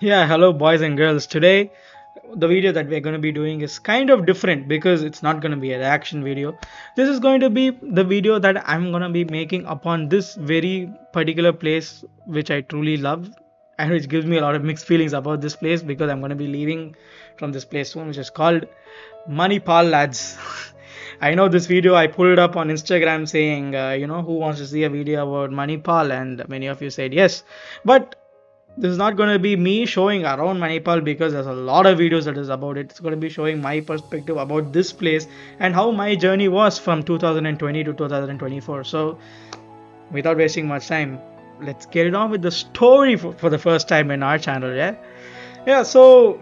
Yeah, hello boys and girls. Today, the video that we're going to be doing is kind of different because it's not going to be a reaction video. This is going to be the video that I'm going to be making upon this very particular place which I truly love and which gives me a lot of mixed feelings about this place because I'm going to be leaving from this place soon, which is called Manipal Lads. I know this video I pulled up on Instagram saying, who wants to see a video about Manipal, and many of you said yes. But this is not going to be me showing around Manipal because there's a lot of videos that is about it. It's going to be showing my perspective about this place and how my journey was from 2020 to 2024. So, without wasting much time, let's get it on with the story for the first time in our channel. Yeah. So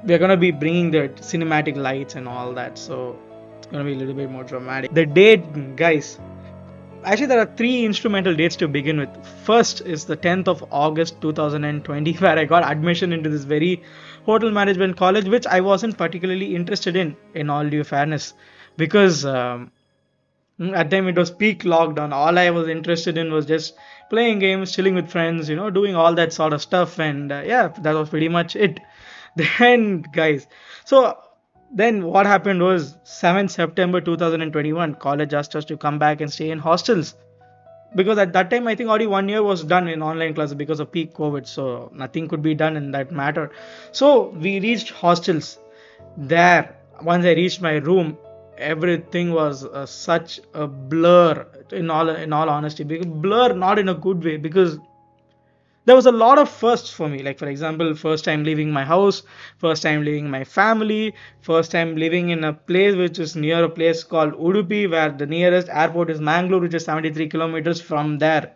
we're going to be bringing the cinematic lights and all that. So it's going to be a little bit more dramatic. The date, guys. Actually, there are three instrumental dates to begin with. First is the 10th of August 2020, where I got admission into this very hotel management college, which I wasn't particularly interested in all due fairness, because at the time it was peak lockdown. All I was interested in was just playing games, chilling with friends, doing all that sort of stuff, and yeah, that was pretty much it. Then, guys, so then what happened was 7th September 2021, college asked us to come back and stay in hostels because at that time I think already 1 year was done in online classes because of peak COVID, so nothing could be done in that matter. So we reached hostels. There, once I reached my room, everything was such a blur. In all honesty, because blur not in a good way, because there was a lot of firsts for me, like for example, first time leaving my house, first time leaving my family, first time living in a place which is near a place called Udupi, where the nearest airport is Mangalore, which is 73 kilometers from there.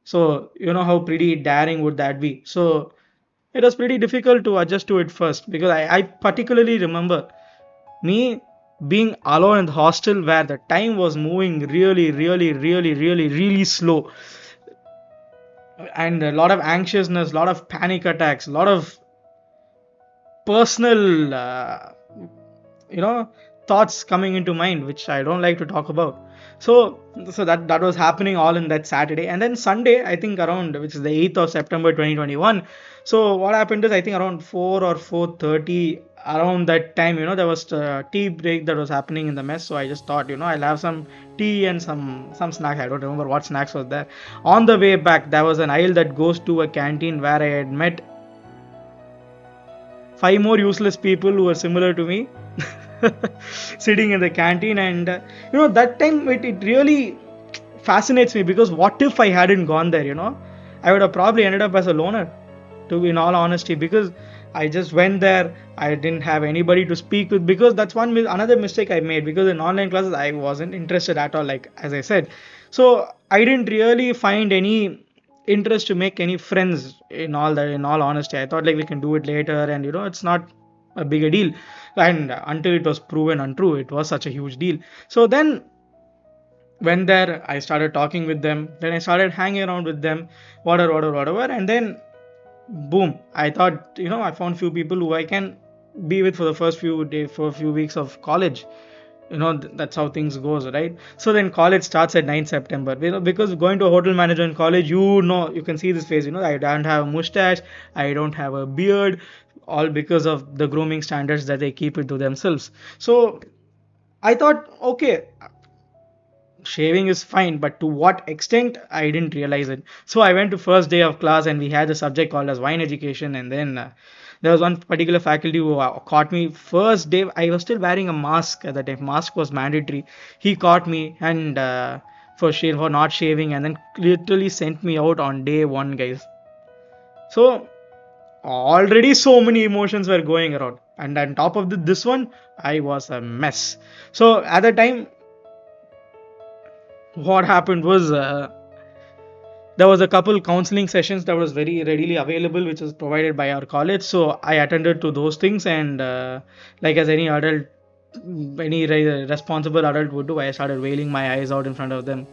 So you know how pretty daring would that be. So it was pretty difficult to adjust to it first, because I particularly remember me being alone in the hostel where the time was moving really, really, really, really, really slow, and a lot of anxiousness, a lot of panic attacks, a lot of personal you know thoughts coming into mind, which I don't like to talk about. So that was happening all in that Saturday, and then Sunday, I think around, which is the 8th of September 2021. So what happened is, I think around 4 or 4:30, around that time, there was a tea break that was happening in the mess. So I just thought, I'll have some tea and some snacks. I don't remember what snacks was there. On the way back, there was an aisle that goes to a canteen where I had met five more useless people who were similar to me sitting in the canteen. And that time it really fascinates me, because what if I hadn't gone there? I would have probably ended up as a loner, to be in all honesty, because I just went there. I didn't have anybody to speak with, because that's another mistake I made, because in online classes I wasn't interested at all, like as I said. So I didn't really find any interest to make any friends in all that. In all honesty, I thought like we can do it later, and it's not a big a deal. And until it was proven untrue, it was such a huge deal. So then went there, I started talking with them, then I started hanging around with them, whatever, and then boom, I thought, I found few people who I can be with for the first few days, for a few weeks of college. That's how things goes, right? So then college starts at 9th September, because going to a hotel management college, you can see this face. I don't have a mustache, I don't have a beard, all because of the grooming standards that they keep it to themselves. So I thought, okay, shaving is fine, but to what extent, I didn't realize it. So I went to first day of class, and we had a subject called as wine education. And then there was one particular faculty who caught me first day. I was still wearing a mask at that time. Mask was mandatory. He caught me, and for not shaving, and then literally sent me out on day one, guys. So already so many emotions were going around, and on top of this one, I was a mess. So at the time, what happened was, there was a couple counseling sessions that was very readily available, which was provided by our college. So I attended to those things, and like as any adult, any responsible adult would do, I started wailing my eyes out in front of them,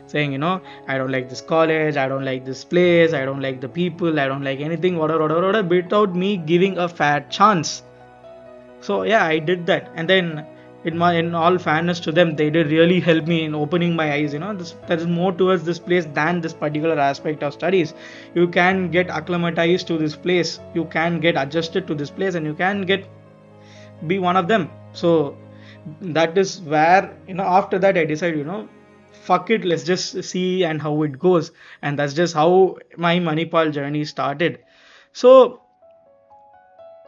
saying, I don't like this college, I don't like this place, I don't like the people, I don't like anything, whatever, without me giving a fair chance. So yeah, I did that. And then in all fairness to them, they did really help me in opening my eyes. There is more towards this place than this particular aspect of studies. You can get acclimatized to this place, you can get adjusted to this place, and you can get be one of them. So that is where, after that I decided, fuck it, let's just see and how it goes. And that's just how my Manipal journey started. So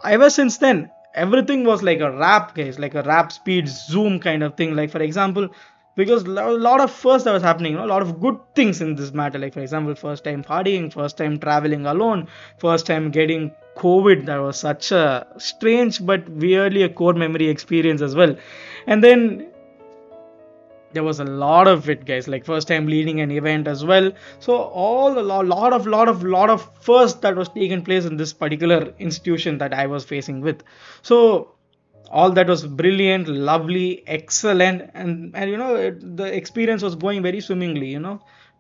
ever since then, everything was like a rap, guys, like a rap speed zoom kind of thing. Like, for example, because a lot of first that was happening, a lot of good things in this matter. Like, for example, first time partying, first time traveling alone, first time getting COVID. That was such a strange but weirdly a core memory experience as well. And then there was a lot of it, guys, like first time leading an event as well. So all a lot of first that was taken place in this particular institution that I was facing with. So all that was brilliant, lovely, excellent, and the experience was going very swimmingly.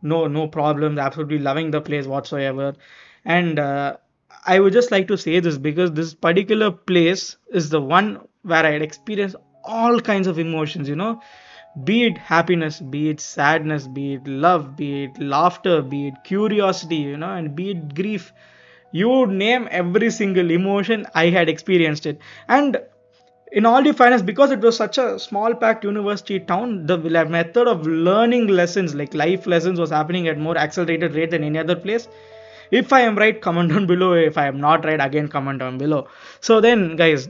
No problems, absolutely loving the place whatsoever. And I would just like to say this because this particular place is the one where I had experienced all kinds of emotions, be it happiness, be it sadness, be it love, be it laughter, be it curiosity, and be it grief. You name every single emotion, I had experienced it. And in all the fairness, because it was such a small packed university town, the method of learning lessons, like life lessons, was happening at more accelerated rate than any other place. If I am right, comment down below. If I am not right, again comment down below. So then, guys,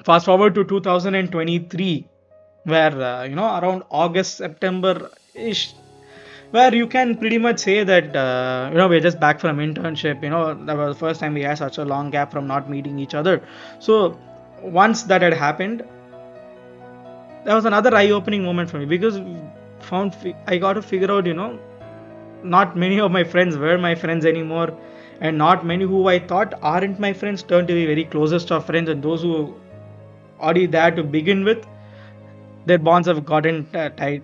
fast forward to 2023, where around August, September ish, where you can pretty much say that we're just back from internship. That was the first time we had such a long gap from not meeting each other. So once that had happened, that was another eye-opening moment for me, because I got to figure out, not many of my friends were my friends anymore, and not many who I thought aren't my friends turned to be very closest of friends, and those who already there to begin with, their bonds have gotten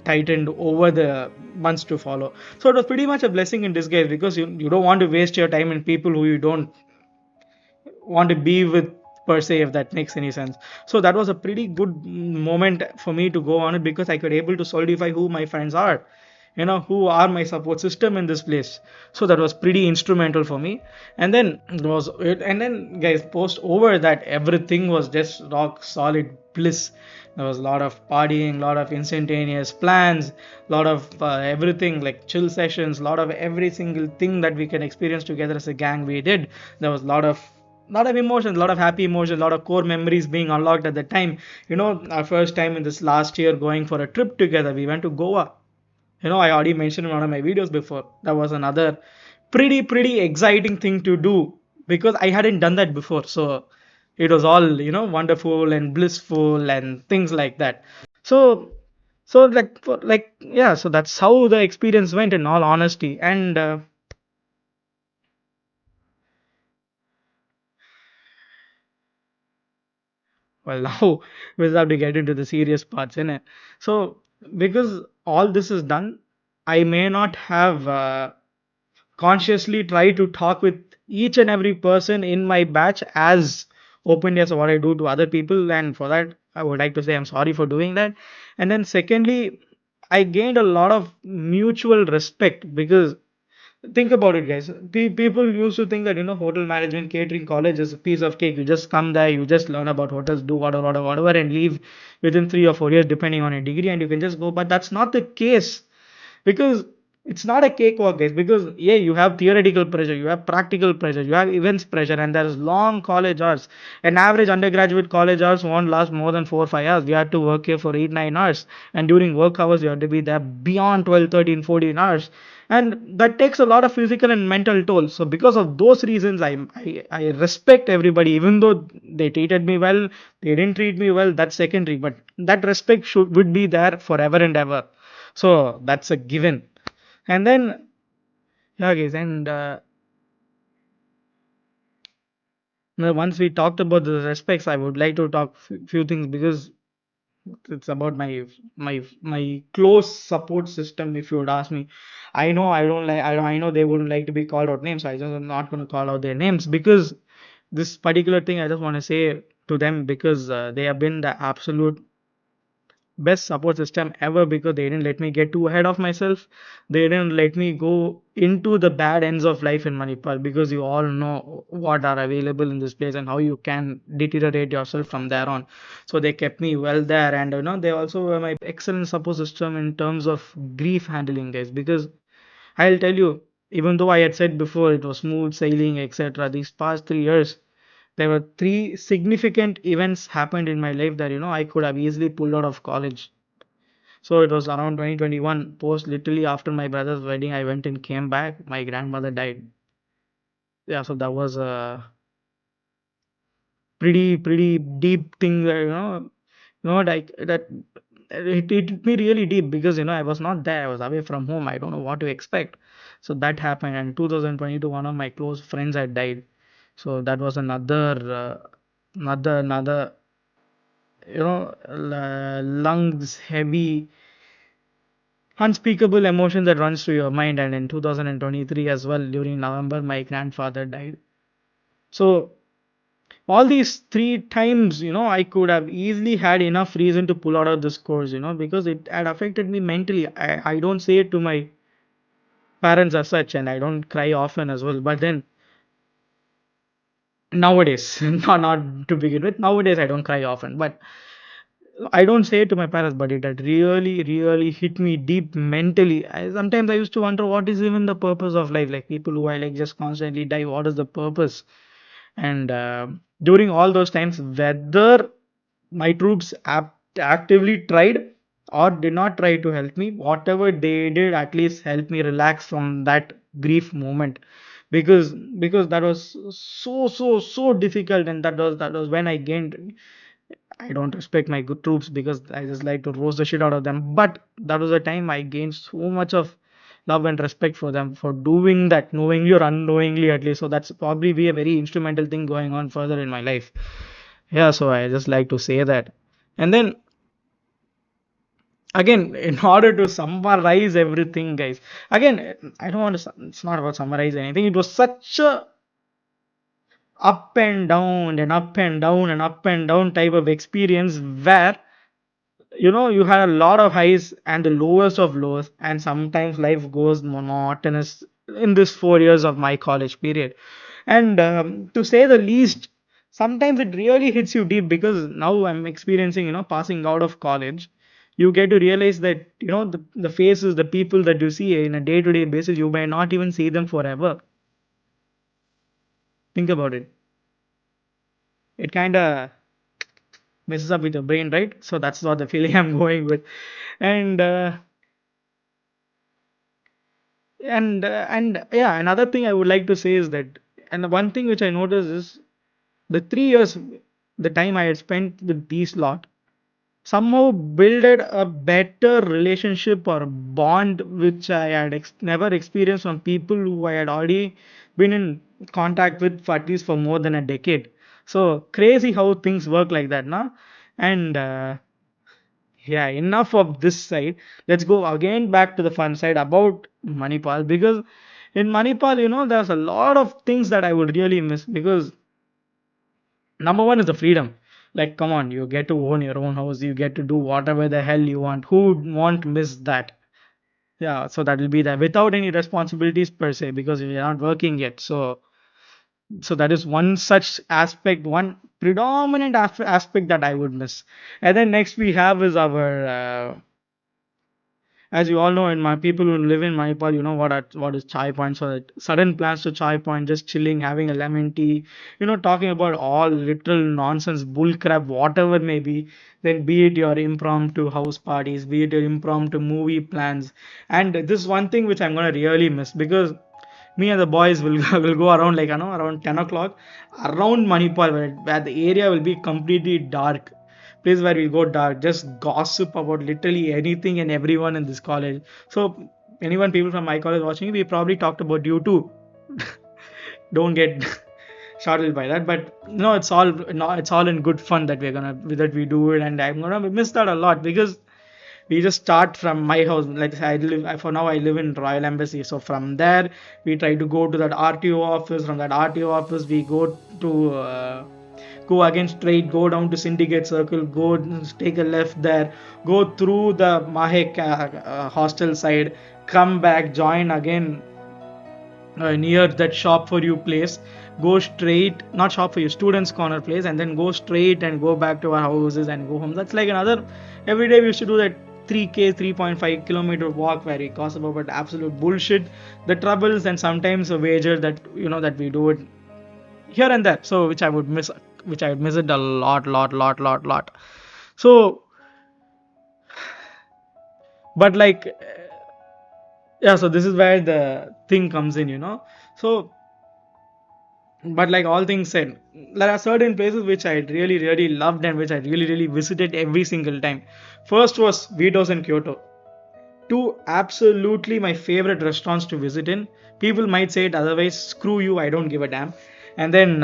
tightened over the months to follow. So it was pretty much a blessing in disguise, because you don't want to waste your time in people who you don't want to be with per se, if that makes any sense. So that was a pretty good moment for me to go on it, because I could able to solidify who my friends are, who are my support system in this place. So that was pretty instrumental for me. And then guys, post over that, everything was just rock solid bliss. There was a lot of partying, a lot of instantaneous plans, a lot of everything, like chill sessions, a lot of every single thing that we can experience together as a gang we did. There was a lot of emotions, a lot of happy emotions, a lot of core memories being unlocked at the time. Our first time in this last year going for a trip together, we went to Goa. I already mentioned in one of my videos before. That was another pretty exciting thing to do, because I hadn't done that before. So it was all, wonderful and blissful and things like that. So yeah, so that's how the experience went, in all honesty. And well, now we'll have to get into the serious parts in it. So because all this is done, I may not have consciously try to talk with each and every person in my batch as openly as what I do to other people, and for that I would like to say I'm sorry for doing that. And then secondly, I gained a lot of mutual respect, because think about it, guys. People used to think that hotel management catering college is a piece of cake. You just come there, you just learn about hotels, do whatever, and leave within 3 or 4 years, depending on your degree, and you can just go. But that's not the case, because it's not a cakewalk, guys. Because yeah, you have theoretical pressure, you have practical pressure, you have events pressure, and there's long college hours. An average undergraduate college hours won't last more than 4 or 5 hours. We have to work here for 8 9 hours, and during work hours you have to be there beyond 12 13 14 hours, and that takes a lot of physical and mental toll. So because of those reasons, I respect everybody, even though they treated me well, they didn't treat me well, that's secondary, but that respect would be there forever and ever. So that's a given. And then yeah, guys, and now once we talked about the respects, I would like to talk few things, because it's about my close support system. If you would ask me, I know I don't like I know they wouldn't like to be called out names, so I just am not going to call out their names, because this particular thing I just want to say to them, because they have been the absolute best support system ever, because they didn't let me get too ahead of myself. They didn't let me go into the bad ends of life in Manipal, because you all know what are available in this place and how you can deteriorate yourself from there on. So they kept me well there, and they also were my excellent support system in terms of grief handling, guys. Because I'll tell you, even though I had said before it was smooth sailing, etc., these past 3 years, there were three significant events happened in my life that I could have easily pulled out of college. So it was around 2021, post literally after my brother's wedding. I went and came back. My grandmother died. Yeah, so that was a pretty deep thing that like that. It hit me really deep, because I was not there. I was away from home. I don't know what to expect. So that happened, and 2022, one of my close friends had died. So that was another lungs heavy, unspeakable emotion that runs through your mind. And in 2023 as well, during November, my grandfather died. So all these three times, I could have easily had enough reason to pull out of this course, because it had affected me mentally. I don't say it to my parents as such, and I don't cry often as well. But then nowadays, not to begin with, nowadays I don't cry often. But I don't say it to my parents, but it had really, really hit me deep mentally. Sometimes I used to wonder, what is even the purpose of life? Like, people who I like just constantly die, what is the purpose? And during all those times, whether my troops actively tried or did not try to help me, whatever they did at least helped me relax from that grief moment. Because that was so difficult, and that was when I gained. I don't respect my good troops, because I just like to roast the shit out of them. But that was a time I gained so much of love and respect for them for doing that, knowingly or unknowingly at least. So that's probably be a very instrumental thing going on further in my life. Yeah, so I just like to say that. And then again, in order to summarize everything, guys, again, I don't want to, it's not about summarize anything. It was such a up and down and up and down and up and down type of experience, where you had a lot of highs and the lowest of lows, and sometimes life goes monotonous in this 4 years of my college period. And to say the least, sometimes it really hits you deep, because now I'm experiencing, passing out of college. You get to realize that, the faces, the people that you see in a day-to-day basis, you may not even see them forever. Think about it. It kind of messes up with your brain, right? So that's what the feeling I'm going with. And and yeah, another thing I would like to say is that, and one thing which I noticed is, the 3 years, the time I had spent with these lot, somehow builded a better relationship or bond which I had never experienced from people who I had already been in contact with for at least for more than a decade. So crazy how things work like that, now. And yeah, enough of this side. Let's go again back to the fun side about Manipal, because in Manipal, there's a lot of things that I would really miss, because number one is the freedom. Like, come on, you get to own your own house, you get to do whatever the hell you want. Who would want miss that? Yeah, so that will be there without any responsibilities per se, because you're not working yet. So that is one such aspect, one predominant aspect that I would miss. And then next we have is our as you all know, in my people who live in Manipal, what is chai point. So that sudden plans to chai point, just chilling, having a lemon tea, talking about all literal nonsense, bull crap, whatever may be. Then be it your impromptu house parties, be it your impromptu movie plans. And this is one thing which I'm gonna really miss, because me and the boys will will go around, like, around 10 o'clock around Manipal, where the area will be completely dark, place where we go dark, just gossip about literally anything and everyone in this college. So anyone, people from my college watching, we probably talked about you too. Don't get startled by that, but no, it's all, no, it's all in good fun that that we do it. And I'm gonna miss that a lot, because we just start from my house. Like, for now I live in Royal Embassy, so from there we try to go to that RTO office. From that RTO office we go to go again straight, go down to Syndicate Circle, go take a left there, go through the Mahek hostel side, come back, join again near that shop for you place, go straight, not shop for you, students corner place, and then go straight and go back to our houses and go home. That's like another, every day we used to do that 3k 3.5 kilometer walk where we gossip about absolute bullshit, the troubles, and sometimes a wager that that we do it here and there, so which I would miss it a lot. So but like yeah, so this is where the thing comes in, so but like all things said, there are certain places which I really loved and which I really visited every single time. First was Vitos and Kyoto, two absolutely my favorite restaurants to visit in. People might say it otherwise, screw you, I don't give a damn. And then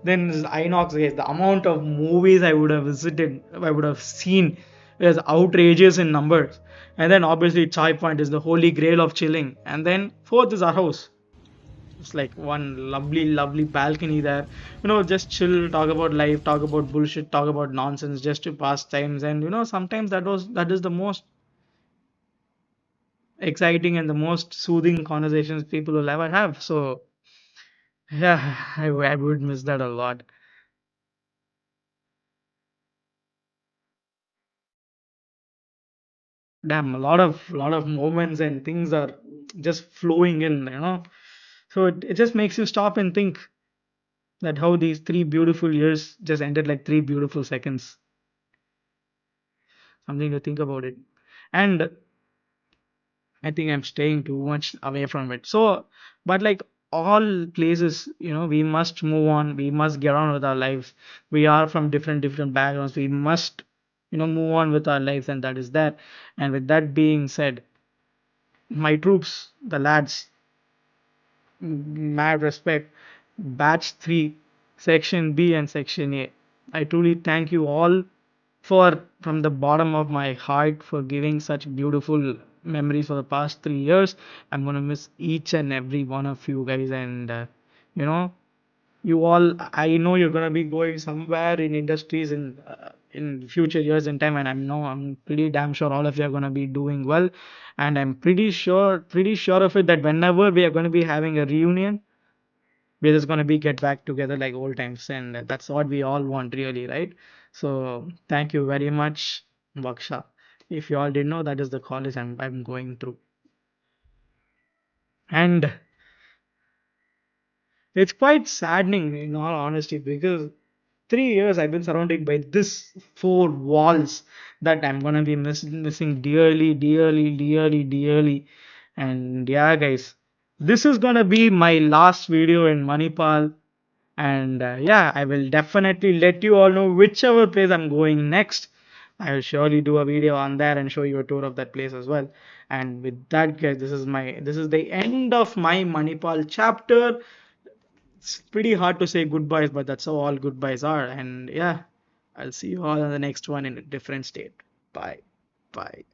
Inox, yes, the amount of movies I would have visited, I would have seen, is outrageous in numbers. And then obviously Chai Point is the holy grail of chilling. And then fourth is our house. It's like one lovely balcony there. Just chill, talk about life, talk about bullshit, talk about nonsense, just to pass times. And sometimes that is the most exciting and the most soothing conversations people will ever have. So yeah, I would miss that a lot. Damn, a lot of moments and things are just flowing in. So it just makes you stop and think that how these 3 beautiful years just ended like 3 beautiful seconds. Something to think about it. And I think I'm staying too much away from it. So, but like all places, we must move on. We must get on with our lives. We are from different backgrounds. We must, move on with our lives, and that is that. And with that being said, my troops, the lads, mad respect, batch 3, section B and section A. I truly thank you all for from the bottom of my heart for giving such beautiful memories for the past 3 years. I'm gonna miss each and every one of you guys, and you know, you all. I know you're gonna be going somewhere in industries in future years in time, and I'm pretty damn sure all of you are gonna be doing well, and I'm pretty sure of it that whenever we are gonna be having a reunion, we're just gonna be get back together like old times, and that's what we all want, really, right? So thank you very much, Baksha. If you all didn't know, that is the college I'm going through, and it's quite saddening in all honesty because 3 years I've been surrounded by this four walls that I'm gonna be missing dearly. And yeah, guys, this is gonna be my last video in Manipal. And yeah, I will definitely let you all know whichever place I'm going next. I will surely do a video on that and show you a tour of that place as well. And with that, guys, this is the end of my Manipal chapter. It's pretty hard to say goodbyes, but that's how all goodbyes are. And yeah, I'll see you all in the next one in a different state. Bye. Bye.